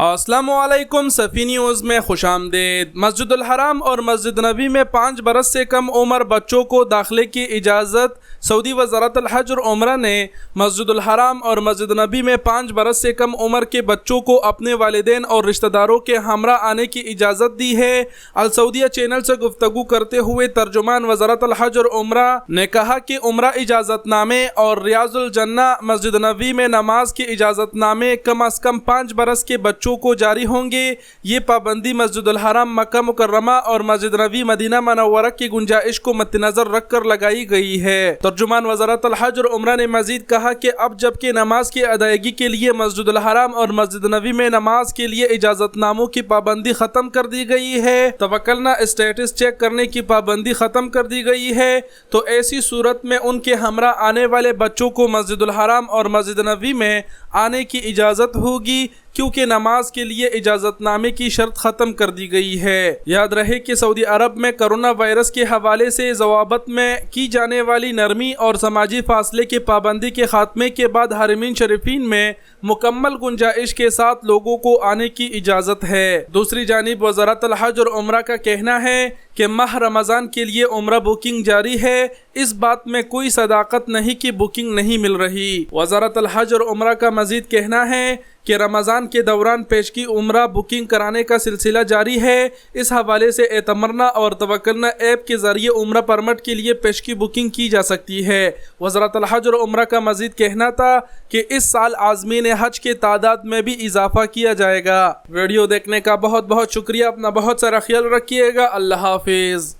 अस्सलामुअलैकुम सफ़ी न्यूज़ में खुश आमदीद। मस्जिदुल हराम और मस्जिद नबी में 5 बरस से कम उम्र बच्चों को दाखिले की इजाज़त। सऊदी वज़ारतुल हज और उम्रा ने मस्जिदुल हराम और मस्जिद नबी में 5 बरस से कम उम्र के बच्चों को अपने वालिदैन और रिश्तेदारों के हमरा आने की इजाज़त दी है। अल सऊदिया चैनल से गुफ्तगू करते हुए तर्जुमान वज़ारतुल हज और उम्रा ने कहा कि उम्रा इजाज़तनामे और रियाजुल जन्ना मस्जिद नबी में नमाज के इजाज़तनामे कम अज़ कम 5 बरस के बच्चों को जारी होंगे। ये पाबंदी मस्जिदुल हराम मक्का मुकर्रमा और मस्जिद नबी मदीना मनव्वरा की गुंजाइश को मद्देनजर रखकर लगाई गई है। तर्जुमान वज़ारतुल हज और उम्रा ने मजीद कहा कि अब जबकि नमाज की अदायगी के लिए मस्जिदुल हराम और मस्जिद नबी में नमाज के लिए इजाज़तनामों की पाबंदी ख़त्म कर दी गई है, तवक्कलना स्टेटस चेक करने की पाबंदी ख़त्म कर दी गई है, तो ऐसी सूरत में उनके हमरा आने वाले बच्चों को मस्जिदुल हराम और मस्जिद नबी में आने की इजाज़त होगी, क्योंकि नमाज के लिए इजाज़तनामे की शर्त ख़त्म कर दी गई है। याद रहे कि सऊदी अरब में कोरोना वायरस के हवाले से ज़वाबत में की जाने वाली नरमी और समाजी फासले की पाबंदी के खात्मे के बाद हरमीन शरीफीन में मुकम्मल गुंजाइश के साथ लोगों को आने की इजाज़त है। दूसरी जानिब वज़ारतुल हज और उम्रा का कहना है कि माह रमज़ान के लिए उम्रा बुकिंग जारी है। इस बात में कोई सदाकत नहीं कि बुकिंग नहीं मिल रही। वज़ारतुल हज और उम्रा का मज़ीद कहना है कि रमज़ान के दौरान पेशगी उम्रा बुकिंग कराने का सिलसिला जारी है। इस हवाले से एतमरना और तवक्कलना ऐप के ज़रिए उम्रा परमिट के लिए पेशगी बुकिंग की जा सकती है। वज़ारतुल हज और उम्रा का मज़ीद कहना था कि इस साल आज़मीन हज के तादाद में भी इजाफा किया जाएगा। वीडियो देखने का बहुत बहुत शुक्रिया। अपना बहुत सारा ख्याल रखिएगा। अल्लाह हाफिज़।